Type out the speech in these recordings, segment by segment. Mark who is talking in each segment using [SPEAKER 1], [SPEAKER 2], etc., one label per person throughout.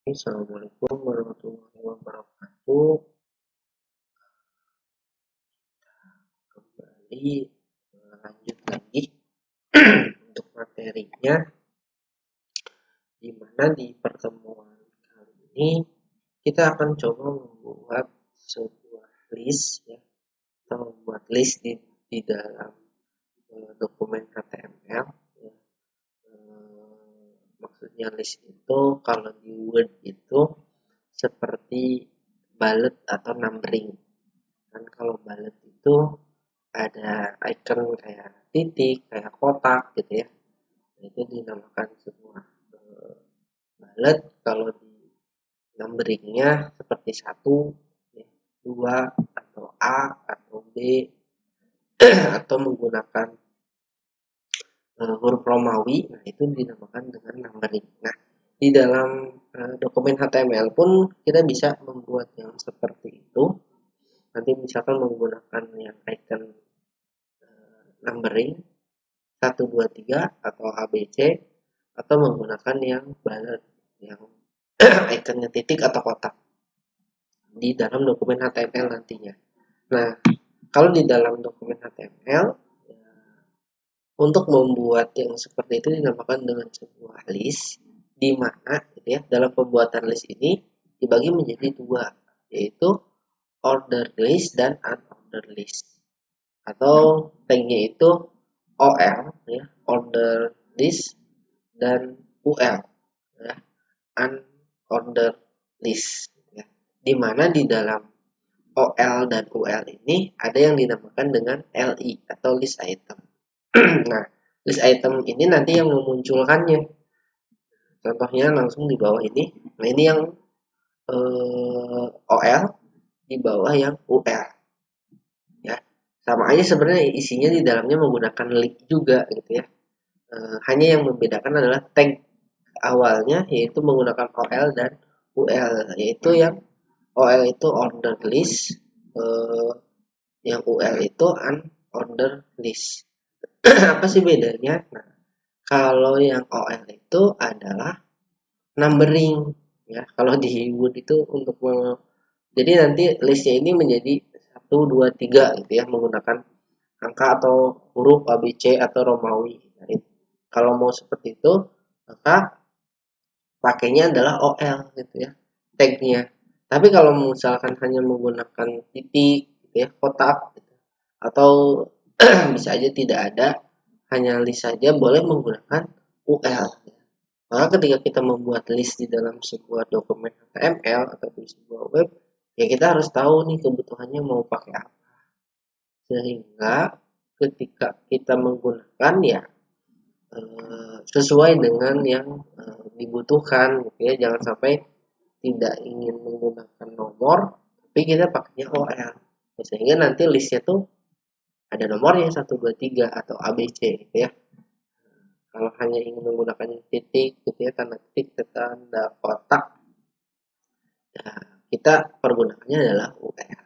[SPEAKER 1] Assalamualaikum warahmatullahi wabarakatuh. Kembali lanjut lagi untuk materinya, di mana di pertemuan kali ini kita akan coba membuat sebuah list ya, atau membuat list di dalam dokumen HTML ya. Maksudnya list itu kalau di Word itu seperti bullet atau numbering. Dan kalau bullet itu ada icon kayak titik, kayak kotak gitu ya. Nah, itu dinamakan sebuah bullet. Kalau di numberingnya seperti 1, ya, 2, atau A, atau B, atau menggunakan huruf Romawi, nah itu dinamakan dengan numbering. Nah, di dalam dokumen HTML pun kita bisa membuat yang seperti itu. Nanti misalkan menggunakan yang icon numbering 1, 2, 3 atau ABC, atau menggunakan yang bullet, yang ikonnya titik atau kotak di dalam dokumen HTML nantinya. Nah, kalau di dalam dokumen HTML untuk membuat yang seperti itu dinamakan dengan sebuah list, di mana gitu ya, dalam pembuatan list ini dibagi menjadi dua, yaitu ordered list dan unordered list, atau tagnya itu OL ya, ordered list, dan UL ya, unordered list ya. Di mana di dalam OL dan UL ini ada yang dinamakan dengan LI atau list item. Nah, list item ini nanti yang memunculkannya. Contohnya langsung di bawah ini. Nah, ini yang OL, di bawah yang UL. Ya, sama aja sebenarnya isinya di dalamnya menggunakan link juga gitu ya. Hanya yang membedakan adalah tag awalnya yaitu menggunakan OL dan UL, yaitu yang OL itu ordered list, yang UL itu unordered list. Apa sih bedanya? Nah, kalau yang OL itu adalah numbering ya. Kalau di Word itu untuk jadi nanti listnya ini menjadi 1, 2, 3 gitu ya, menggunakan angka atau huruf ABC atau Romawi. Nah, kalau mau seperti itu maka pakainya adalah OL gitu ya, tagnya. Tapi kalau misalkan hanya menggunakan titik gitu ya, kotak gitu, atau bisa aja tidak ada, hanya list saja, boleh menggunakan UL. Maka ketika kita membuat list di dalam sebuah dokumen HTML atau di sebuah web, ya kita harus tahu nih kebutuhannya mau pakai apa. Sehingga ketika kita menggunakan ya sesuai dengan yang dibutuhkan gitu ya. Jangan sampai tidak ingin menggunakan nomor tapi kita pakainya OL. Sehingga nanti listnya tuh ada nomornya 1, 2, 3 atau ABC gitu ya. Kalau hanya ingin menggunakan titik gitu ya, tanda titik, tanda kotak, ya, kita pergunakannya adalah UL.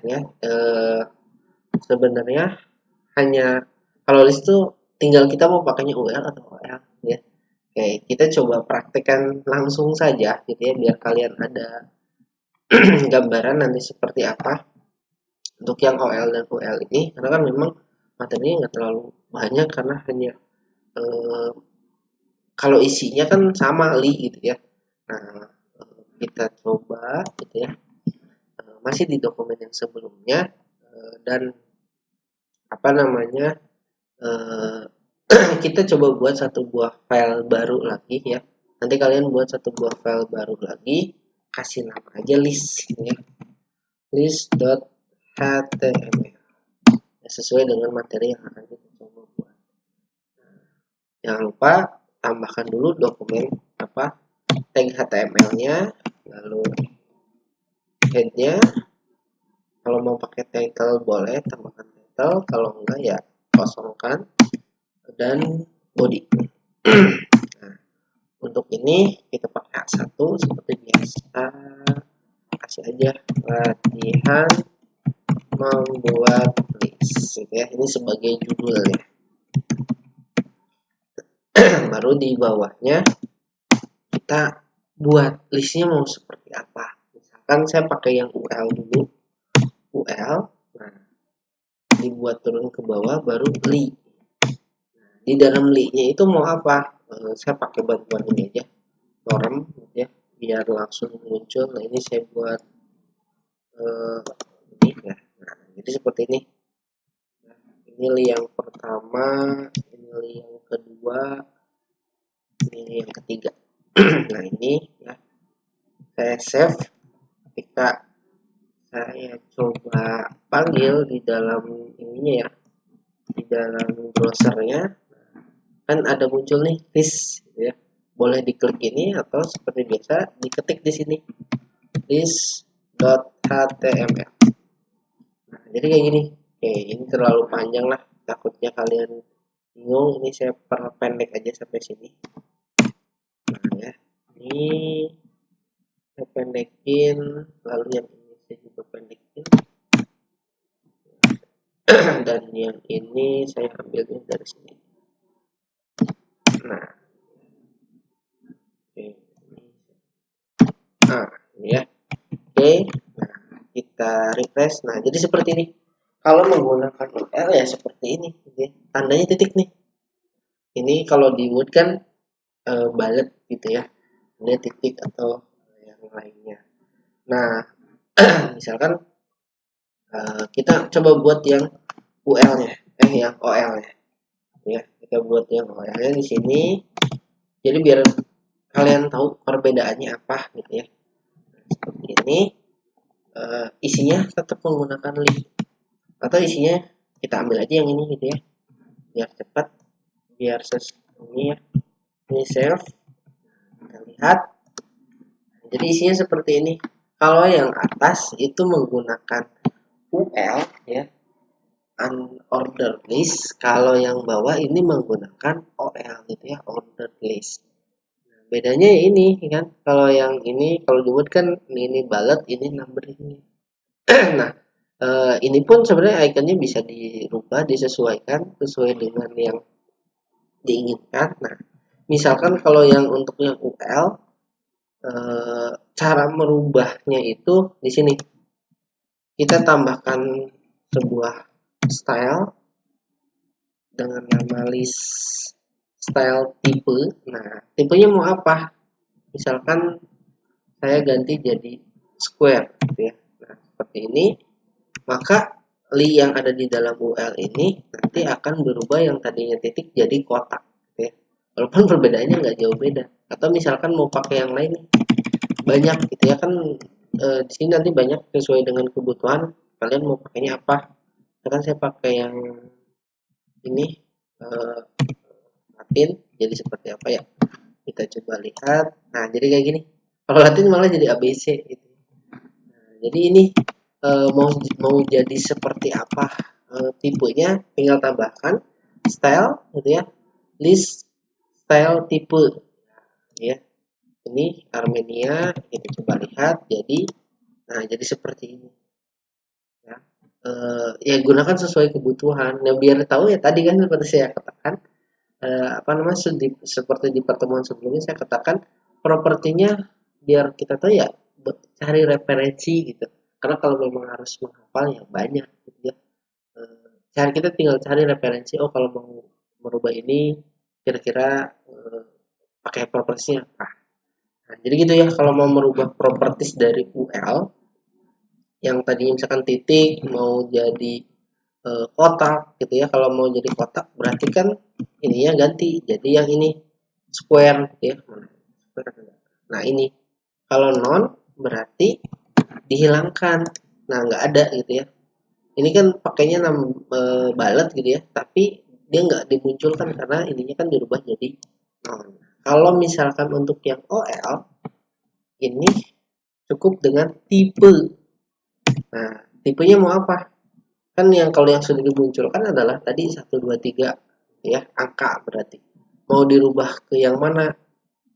[SPEAKER 1] Ya, sebenarnya hanya kalau list itu tinggal kita mau pakainya UL atau OL ya. Oke, kita coba praktekkan langsung saja gitu ya, biar kalian ada gambaran nanti seperti apa untuk yang OL dan UL ini, karena kan memang materinya nggak terlalu banyak, karena hanya kalau isinya kan sama gitu ya. Nah, kita coba gitu ya, masih di dokumen yang sebelumnya, dan apa namanya, kita coba buat satu buah file baru lagi ya. Nanti kalian buat satu buah file baru lagi, kasih nama aja list ya, list.html ya, sesuai dengan materi yang akan kita coba buat. Jangan lupa tambahkan dulu dokumen apa, tag HTML-nya, lalu head-nya. Kalau mau pakai title boleh tambahkan title, kalau enggak ya kosongkan, dan body. Nah, untuk ini kita pakai A1 seperti biasa, kasih aja latihan membuat list gitu ya, ini sebagai judul ya. Baru di bawahnya kita buat listnya mau seperti apa. Misalkan saya pakai yang UL dulu, UL, nah dibuat turun ke bawah baru li. Di dalam li-nya itu mau apa? Saya pakai bantuan ini aja, norm ya, biar langsung muncul. Nah ini saya buat ini ya. Nah, jadi seperti ini. Nah, ini li yang pertama, ini li yang kedua, ini yang ketiga. Nah ini ya, saya save. Ketika saya coba panggil di dalam ininya ya, di dalam browsernya, kan ada muncul nih list gitu ya. Boleh diklik ini atau seperti biasa diketik di sini list.html. Nah, jadi kayak gini. Oke, ini terlalu panjang lah, takutnya kalian bingung. Ini saya perpendek aja sampai sini. Nah ya, ini saya pendekin, lalu yang ini saya juga pendekin. Dan yang ini saya ambilnya dari sini. Nah, oke. Nah, ini ya. Oke, nah, kita refresh. Nah, jadi seperti ini. Kalau menggunakan URL ya seperti ini, gitu ya. Tandanya titik nih. Ini kalau di Word kan bullet gitu ya. Ini titik atau yang lainnya. Nah, misalkan kita coba buat yang UL-nya, yang OL-nya. Ya, kita buat yang OL-nya di sini. Jadi biar kalian tahu perbedaannya apa gitu ya. Seperti ini. Isinya tetap menggunakan link atau isinya kita ambil aja yang ini gitu ya, biar cepat, biar ini ya, ini save, kita lihat. Jadi isinya seperti ini. Kalau yang atas itu menggunakan UL ya, unordered list. Kalau yang bawah ini menggunakan OL gitu ya, ordered list. Nah, bedanya ini kan, kalau yang ini kalau dibuat kan ini bullet, ini number ini. Nah, ini pun sebenarnya ikonnya bisa dirubah, disesuaikan sesuai dengan yang diinginkan. Nah, misalkan kalau yang untuk yang UL, cara merubahnya itu di sini. Kita tambahkan sebuah style dengan nama list style tipe. Nah, tipenya mau apa? Misalkan saya ganti jadi square gitu ya. Nah, seperti ini. Maka li yang ada di dalam UL ini nanti akan berubah yang tadinya titik jadi kotak gitu ya. Walaupun perbedaannya nggak jauh beda. Atau misalkan mau pakai yang lain banyak gitu ya kan, di sini nanti banyak sesuai dengan kebutuhan kalian mau pakainya apa. Kan saya pakai yang ini Latin, jadi seperti apa ya? Kita coba lihat. Nah, jadi kayak gini. Kalau Latin malah jadi ABC gitu. Nah, jadi ini mau jadi seperti apa tipenya, tinggal tambahkan style gitu ya, list style tipe ya. Ini Armenia, kita coba lihat. Jadi nah jadi seperti ini ya. Ya gunakan sesuai kebutuhan. Nah biar tahu ya, tadi kan seperti saya katakan, apa namanya, seperti di pertemuan sebelumnya saya katakan propertinya biar kita tahu ya, cari referensi gitu. Karena kalau memang harus menghafal ya banyak gitu ya. Cari, kita tinggal cari referensi. Oh kalau mau merubah ini kira-kira pakai propertinya apa. Nah, jadi gitu ya, kalau mau merubah properties dari UL yang tadinya misalkan titik mau jadi kotak gitu ya. Kalau mau jadi kotak berarti kan ininya ganti jadi yang ini square gitu ya. Nah ini kalau non berarti dihilangkan. Nah nggak ada gitu ya. Ini kan pakainya balet gitu ya, tapi dia nggak dimunculkan karena ininya kan dirubah jadi non. Kalau misalkan untuk yang OL ini cukup dengan tipe. Nah tipenya mau apa? Kan yang kalau yang sudah dimunculkan adalah tadi 1 2 3 ya, angka berarti. Mau dirubah ke yang mana?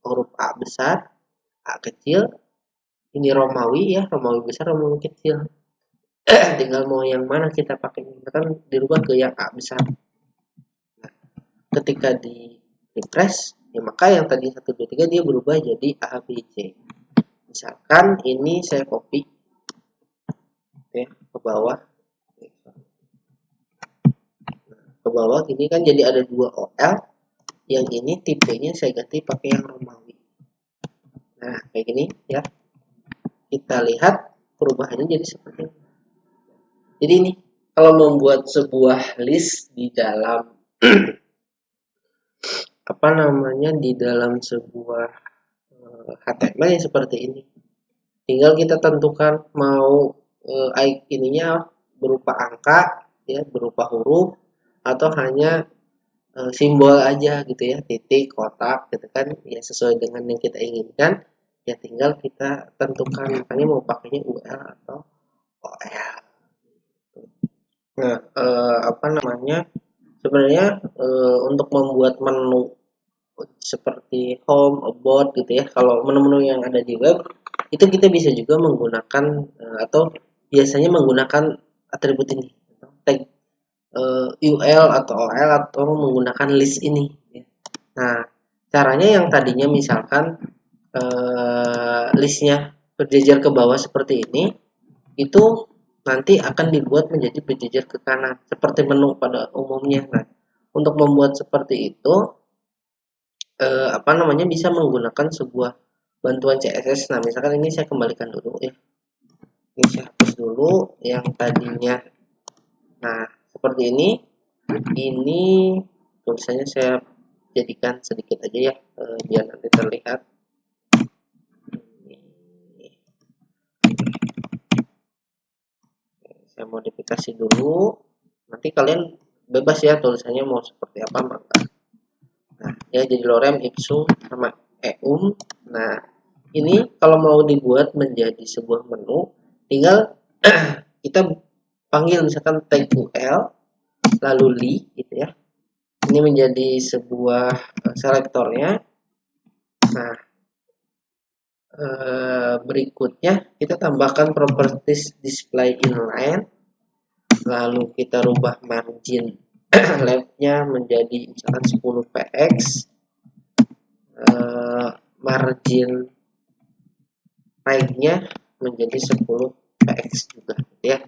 [SPEAKER 1] Huruf A besar, A kecil, ini Romawi ya, Romawi besar, Romawi kecil. Tinggal mau yang mana kita pakai. Kan dirubah ke yang A besar. Nah, ketika di refresh Ya, maka yang tadi 1, 2, 3 dia berubah jadi A, B, C. Misalkan ini saya copy ya, ke bawah. Ke bawah ini kan jadi ada 2 OL. Yang ini tipenya saya ganti pakai yang Romawi. Nah, kayak gini ya. Kita lihat perubahannya jadi seperti ini. Jadi ini kalau membuat sebuah list di dalam apa namanya, di dalam sebuah HTML yang seperti ini. Tinggal kita tentukan mau ininya berupa angka ya, berupa huruf, atau hanya simbol aja gitu ya, titik, kotak gitu kan, ya sesuai dengan yang kita inginkan. Ya tinggal kita tentukan, makanya mau pakainya UL atau OL. Nah, apa namanya, sebenarnya untuk membuat menu seperti home, about gitu ya, kalau menu-menu yang ada di web itu kita bisa juga menggunakan atau biasanya menggunakan atribut ini, tag UL atau OL, atau menggunakan list ini ya. Nah, caranya yang tadinya misalkan listnya berjejer ke bawah seperti ini, itu nanti akan dibuat menjadi berjejer ke kanan seperti menu pada umumnya. Nah, untuk membuat seperti itu apa namanya, bisa menggunakan sebuah bantuan CSS. Nah, misalkan ini saya kembalikan dulu ya. Ini saya hapus dulu yang tadinya. Nah, seperti ini. Ini tulisannya saya jadikan sedikit aja ya, biar nanti terlihat. Saya modifikasi dulu. Nanti kalian bebas ya tulisannya mau seperti apa maka. Nah, ya jadi lorem ipsum sama eum. Nah, ini kalau mau dibuat menjadi sebuah menu, tinggal kita panggil misalkan tag UL lalu li gitu ya. Ini menjadi sebuah selektornya. Nah, berikutnya kita tambahkan properties display inline, lalu kita rubah margin left-nya menjadi misalkan 10 px, margin right-nya menjadi 10 px juga ya.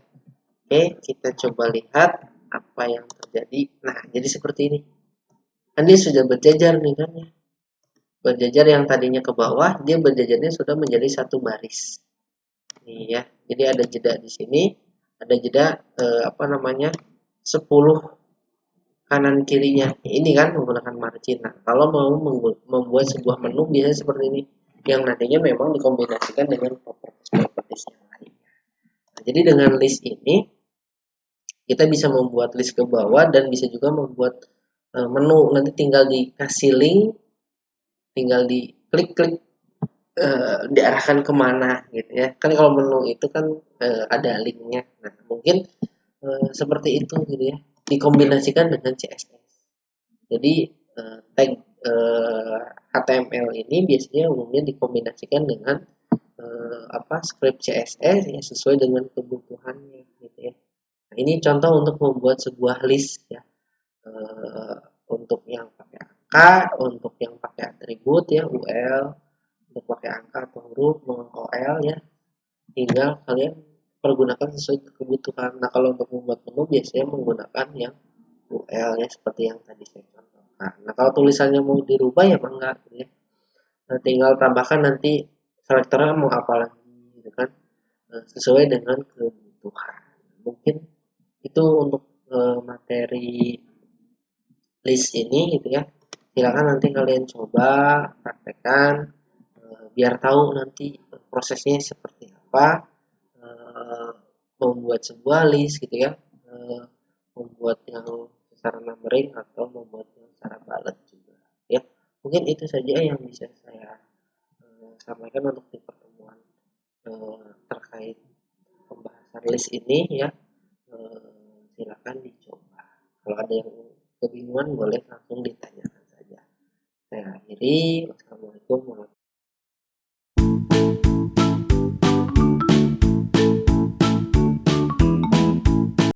[SPEAKER 1] Oke, kita coba lihat apa yang terjadi. Nah, jadi seperti ini. Ini sudah berjajar nih kan ya. Berjajar yang tadinya ke bawah, dia berjajarnya sudah menjadi satu baris. Nih ya. Jadi ada jeda di sini, ada jeda apa namanya? 10 kanan kirinya. Ini kan menggunakan margin. Nah, kalau mau membuat sebuah menu biasanya seperti ini, yang nantinya memang dikombinasikan dengan properties yang lain. Nah, jadi dengan list ini kita bisa membuat list ke bawah dan bisa juga membuat menu. Nanti tinggal dikasih link, tinggal diklik-klik diarahkan kemana gitu ya. Kan kalau menu itu kan ada linknya. Nah, mungkin seperti itu gitu ya, dikombinasikan dengan CSS. Jadi tag HTML ini biasanya umumnya dikombinasikan dengan apa, script CSS ya, sesuai dengan kebutuhannya gitu ya. Nah, ini contoh untuk membuat sebuah list ya, untuk yang pakai angka, untuk yang pakai atribut ya UL, untuk pakai angka atau huruf OL ya, tinggal kalian pergunakan sesuai kebutuhan. Nah, kalau untuk membuat menu biasanya menggunakan yang UL ya, seperti yang tadi saya contohkan. Nah, kalau tulisannya mau dirubah ya enggak gitu ya. Nah, tinggal tambahkan nanti selektornya mau apa lagi gitu kan, sesuai dengan kebutuhan. Mungkin itu untuk materi list ini gitu ya. Silakan nanti kalian coba praktekkan biar tahu nanti prosesnya seperti apa, membuat sebuah list gitu ya, membuat yang secara numbering atau membuat yang secara bullet juga ya. Mungkin itu saja yang bisa saya sampaikan untuk di pertemuan terkait pembahasan list ini ya. Silakan dicoba. Kalau ada yang kebingungan boleh langsung ditanyakan saja. Saya akhiri.